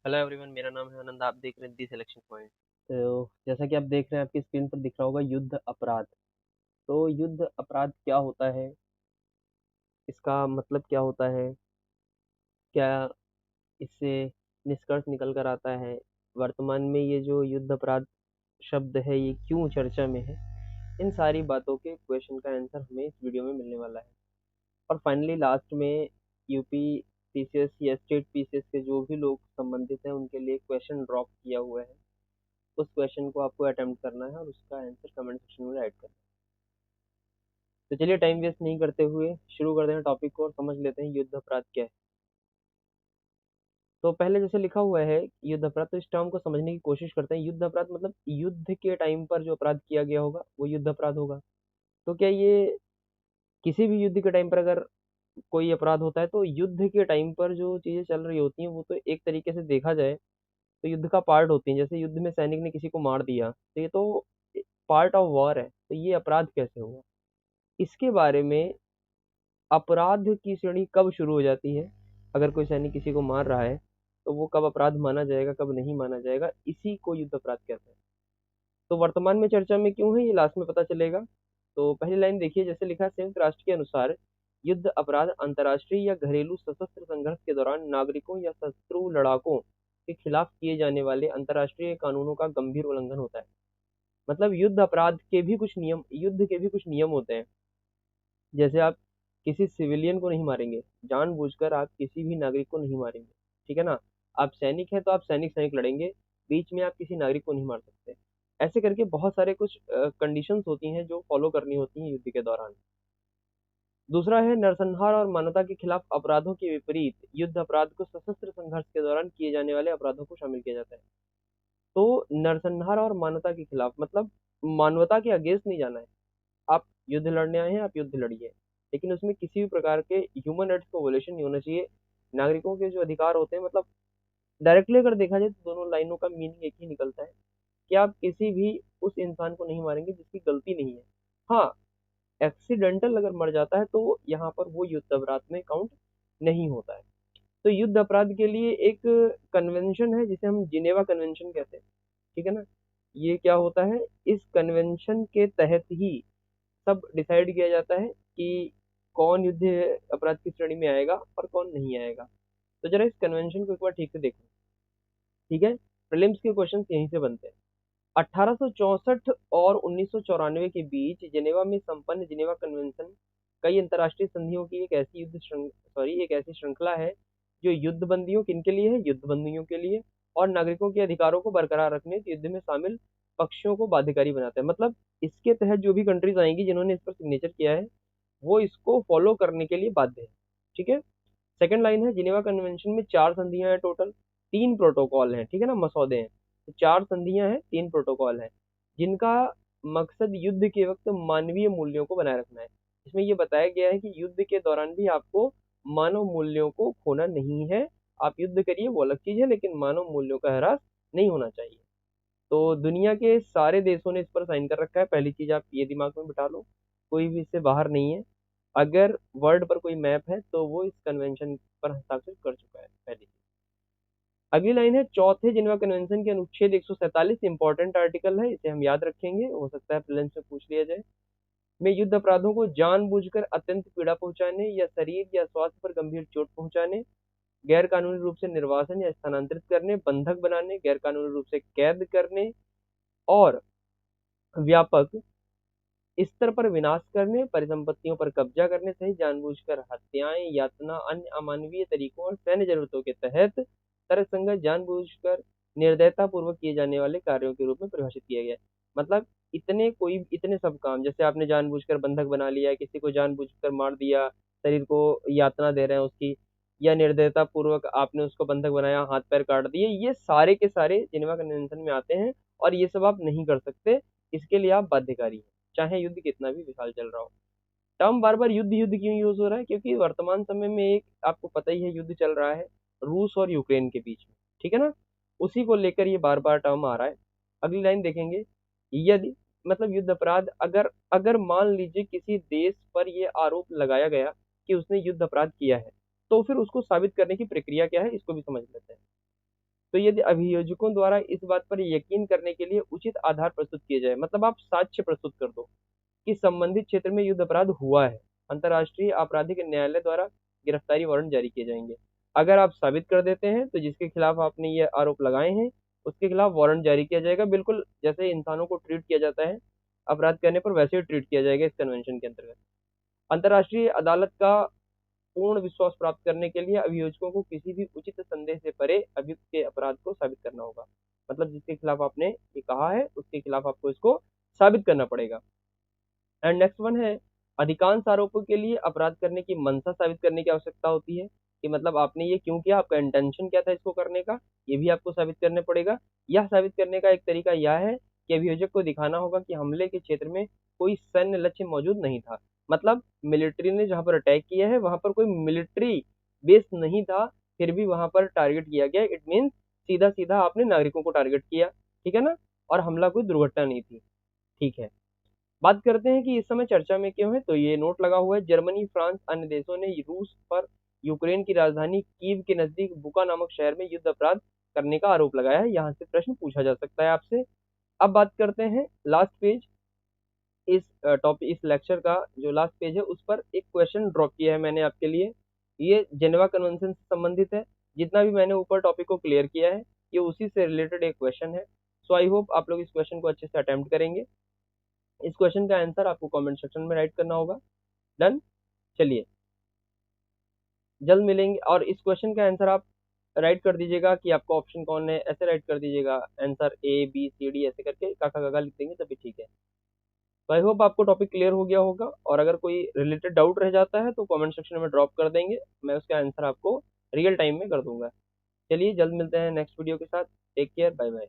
Hello everyone, मेरा नाम है आनंद। आप देख रहे हैं दी सिलेक्शन पॉइंट। तो जैसा कि आप देख रहे हैं, आपकी स्क्रीन पर दिख रहा होगा युद्ध अपराध। तो युद्ध अपराध क्या होता है, इसका मतलब क्या होता है, क्या इससे निष्कर्ष निकल कर आता है, वर्तमान में ये जो युद्ध अपराध शब्द है ये क्यों चर्चा में है, इन सारी बातों के क्वेश्चन का आंसर हमें इस वीडियो में मिलने वाला है। और फाइनली लास्ट में यूपी पीसीएस या स्टेट पीसीएस के जो भी लोग संबंधित हैं उनके लिए क्वेश्चन ड्रॉप किया हुआ है। उस क्वेश्चन को आपको अटेम्प्ट करना है और उसका आंसर कमेंट सेक्शन में राइट करना है। तो चलिए टाइम वेस्ट नहीं करते हुए शुरू करते हैं टॉपिक को और समझ लेते हैं युद्ध अपराध क्या है। तो पहले जैसे लिखा हुआ है युद्ध अपराध, तो इस टर्म को समझने की कोशिश करते हैं। युद्ध अपराध मतलब युद्ध के टाइम पर जो अपराध किया गया होगा वो युद्ध अपराध होगा। तो क्या ये किसी भी युद्ध के टाइम पर अगर कोई अपराध होता है तो युद्ध के टाइम पर जो चीजें चल रही होती हैं वो तो एक तरीके से देखा जाए तो युद्ध का पार्ट होती हैं। जैसे युद्ध में सैनिक ने किसी को मार दिया तो ये तो पार्ट ऑफ वॉर है, तो ये अपराध कैसे होगा, इसके बारे में अपराध की श्रेणी कब शुरू हो जाती है, अगर कोई सैनिक किसी को मार रहा है तो वो कब अपराध माना जाएगा कब नहीं माना जाएगा, इसी को युद्ध अपराध कहते हैं। तो वर्तमान में चर्चा में क्यों है ये लास्ट में पता चलेगा। तो पहली लाइन देखिए, जैसे लिखा है, संयुक्त राष्ट्र के अनुसार युद्ध अपराध अंतर्राष्ट्रीय या घरेलू सशस्त्र संघर्ष के दौरान नागरिकों या शत्रु लड़ाकों के खिलाफ किए जाने वाले अंतर्राष्ट्रीय कानूनों का गंभीर उल्लंघन होता है। मतलब युद्ध अपराध के भी कुछ नियम, युद्ध के भी कुछ नियम होते हैं। जैसे आप किसी सिविलियन को नहीं मारेंगे, जानबूझकर आप किसी भी नागरिक को नहीं मारेंगे, ठीक है ना। आप सैनिक हैं तो आप सैनिक सैनिक लड़ेंगे, बीच में आप किसी नागरिक को नहीं मार सकते। ऐसे करके बहुत सारे कुछ कंडीशंस होती हैं जो फॉलो करनी होती हैं युद्ध के दौरान। दूसरा है नरसंहार और मानवता के खिलाफ अपराधों के विपरीत युद्ध अपराध को सशस्त्र संघर्ष के दौरान किए जाने वाले अपराधों को शामिल किया जाता है। तो नरसंहार और मानवता के खिलाफ मतलब मानवता के अगेंस्ट नहीं जाना है। आप युद्ध लड़ने आए हैं, आप युद्ध लड़िए, लेकिन उसमें किसी भी प्रकार के ह्यूमन राइट्स को वोलेशन नहीं होना चाहिए। नागरिकों के जो अधिकार होते हैं, मतलब डायरेक्टली अगर देखा जाए तो दोनों लाइनों का मीनिंग एक ही निकलता है कि आप किसी भी उस इंसान को नहीं मारेंगे जिसकी गलती नहीं है। हाँ, एक्सीडेंटल अगर मर जाता है तो यहाँ पर वो युद्ध अपराध में काउंट नहीं होता है। तो युद्ध अपराध के लिए एक कन्वेंशन है जिसे हम जिनेवा कन्वेंशन कहते हैं, ठीक है ना। ये क्या होता है, इस कन्वेंशन के तहत ही सब डिसाइड किया जाता है कि कौन युद्ध अपराध की श्रेणी में आएगा और कौन नहीं आएगा। तो जरा इस कन्वेंशन को एक बार ठीक से देखो, ठीक है। प्रीलिम्स के क्वेश्चन यहीं से बनते हैं। 1864 और 1994 के बीच जिनेवा में संपन्न जिनेवा कन्वेंशन कई अंतर्राष्ट्रीय संधियों की एक ऐसी श्रृंखला है जो युद्ध बंदियों किनके लिए है, युद्ध बंदियों के लिए और नागरिकों के अधिकारों को बरकरार रखने युद्ध में शामिल पक्षों को बाध्यकारी बनाता है। मतलब इसके तहत जो भी कंट्रीज आएंगी जिन्होंने इस पर सिग्नेचर किया है वो इसको फॉलो करने के लिए बाध्य है, ठीक है। सेकंड लाइन है, जिनेवा कन्वेंशन में 4 संधियां हैं टोटल, 3 प्रोटोकॉल हैं, ठीक है ना, मसौदे हैं। तो 4 संधियां हैं, 3 प्रोटोकॉल हैं, जिनका मकसद युद्ध के वक्त मानवीय मूल्यों को बनाए रखना है। इसमें यह बताया गया है कि युद्ध के दौरान भी आपको मानव मूल्यों को खोना नहीं है। आप युद्ध करिए वो अलग चीज है, लेकिन मानव मूल्यों का ह्रास नहीं होना चाहिए। तो दुनिया के सारे देशों ने इस पर साइन कर रखा है, पहली चीज आप ये दिमाग में बिठा लो, कोई भी इससे बाहर नहीं है। अगर वर्ल्ड पर कोई मैप है तो वो इस कन्वेंशन पर हस्ताक्षर कर चुका है, पहली चीज। अगली लाइन है, चौथे जिनेवा कन्वेंशन के अनुच्छेद 147 इंपॉर्टेंट आर्टिकल है, इसे हम याद रखेंगे, हो सकता है प्रीलिम्स में पूछ लिया जाए। में युद्ध अपराधों को जानबूझकर अत्यंत पीड़ा पहुंचाने या शरीर या स्वास्थ्य पर गंभीर चोट पहुंचाने, गैर कानूनी रूप से निर्वासन या स्थानांतरित करने, बंधक बनाने, गैर कानूनी रूप से कैद करने और व्यापक स्तर पर विनाश करने, परिसंपत्तियों पर कब्जा करने सहित जानबूझकर हत्याएं, यातना, अन्य अमानवीय तरीकों और सैन्य जरूरतों के तहत तर्कसंगत जानबूझकर निर्दयता पूर्वक किए जाने वाले कार्यों के रूप में परिभाषित किया गया है। मतलब इतने सब काम, जैसे आपने जानबूझकर बंधक बना लिया, किसी को जानबूझकर मार दिया, शरीर को यातना दे रहे हैं उसकी, या निर्दयता पूर्वक आपने उसको बंधक बनाया, हाथ पैर काट दिए, ये सारे के सारे जिनेवा कन्वेंशन में आते हैं और ये सब आप नहीं कर सकते। इसके लिए आप बाध्यकारी हैं, चाहे युद्ध कितना भी विशाल चल रहा हो। टर्म बार बार युद्ध युद्ध क्यों यूज हो रहा है, क्योंकि वर्तमान समय में एक आपको पता ही है युद्ध चल रहा है रूस और यूक्रेन के बीच में, ठीक है ना। उसी को लेकर ये बार बार टर्म आ रहा है। अगली लाइन देखेंगे, यदि मतलब युद्ध अपराध, अगर अगर मान लीजिए किसी देश पर यह आरोप लगाया गया कि उसने युद्ध अपराध किया है तो फिर उसको साबित करने की प्रक्रिया क्या है, इसको भी समझ लेते हैं। तो यदि अभियोजकों द्वारा इस बात पर यकीन करने के लिए उचित आधार प्रस्तुत किए जाए, मतलब आप साक्ष्य प्रस्तुत कर दो कि संबंधित क्षेत्र में युद्ध अपराध हुआ है, अंतर्राष्ट्रीय आपराधिक न्यायालय द्वारा गिरफ्तारी वारंट जारी किए जाएंगे। अगर आप साबित कर देते हैं तो जिसके खिलाफ आपने ये आरोप लगाए हैं उसके खिलाफ वारंट जारी किया जाएगा, बिल्कुल जैसे इंसानों को ट्रीट किया जाता है अपराध करने पर वैसे ही ट्रीट किया जाएगा इस कन्वेंशन के अंतर्गत। अंतर्राष्ट्रीय अदालत का पूर्ण विश्वास प्राप्त करने के लिए अभियोजकों को किसी भी उचित संदेह से परे अभियुक्त के अपराध को साबित करना होगा, मतलब जिसके खिलाफ आपने ये कहा है उसके खिलाफ आपको इसको साबित करना पड़ेगा। एंड नेक्स्ट वन है, अधिकांश आरोपों के लिए अपराध करने की मंशा साबित करने की आवश्यकता होती है, कि मतलब आपने ये क्यों किया, आपका इंटेंशन क्या था इसको करने का, ये भी आपको साबित करने पड़ेगा। यह साबित करने का एक तरीका यह है कि अभियोजक को दिखाना होगा कि हमले के क्षेत्र में कोई सैन्य लक्ष्य मौजूद नहीं था, मतलब मिलिट्री ने जहां पर अटैक किया है वहां पर कोई मिलिट्री बेस नहीं था, फिर भी वहां पर टारगेट किया गया, इट मीन्स सीधा सीधा आपने नागरिकों को टारगेट किया, ठीक है ना, और हमला कोई दुर्घटना नहीं थी। ठीक है, बात करते हैं कि इस समय चर्चा में क्यों है, तो ये नोट लगा हुआ है, जर्मनी, फ्रांस, अन्य देशों ने रूस पर यूक्रेन की राजधानी कीव के नजदीक बुका नामक शहर में युद्ध अपराध करने का आरोप लगाया है, यहाँ से प्रश्न पूछा जा सकता है आपसे। अब बात करते हैं लास्ट पेज, इस टॉपिक, इस लेक्चर का जो लास्ट पेज है उस पर एक क्वेश्चन ड्रॉप किया है मैंने आपके लिए, ये जेनेवा कन्वेंशन से संबंधित है। जितना भी मैंने ऊपर टॉपिक को क्लियर किया है ये उसी से रिलेटेड एक क्वेश्चन है। सो आई होप आप लोग इस क्वेश्चन को अच्छे से अटेम्प्ट करेंगे। इस क्वेश्चन का आंसर आपको कमेंट सेक्शन में राइट करना होगा। डन, चलिए जल्द मिलेंगे। और इस क्वेश्चन का आंसर आप राइट कर दीजिएगा कि आपका ऑप्शन कौन है, ऐसे राइट कर दीजिएगा, answer A B C D ऐसे करके काका काका लिख देंगे तभी ठीक है। तो आई होप आपको टॉपिक क्लियर हो गया होगा, और अगर कोई रिलेटेड डाउट रह जाता है तो कमेंट सेक्शन में ड्रॉप कर देंगे, मैं उसका आंसर आपको रियल टाइम में कर दूंगा। चलिए जल्द मिलते हैं नेक्स्ट वीडियो के साथ, टेक केयर, बाय बाय।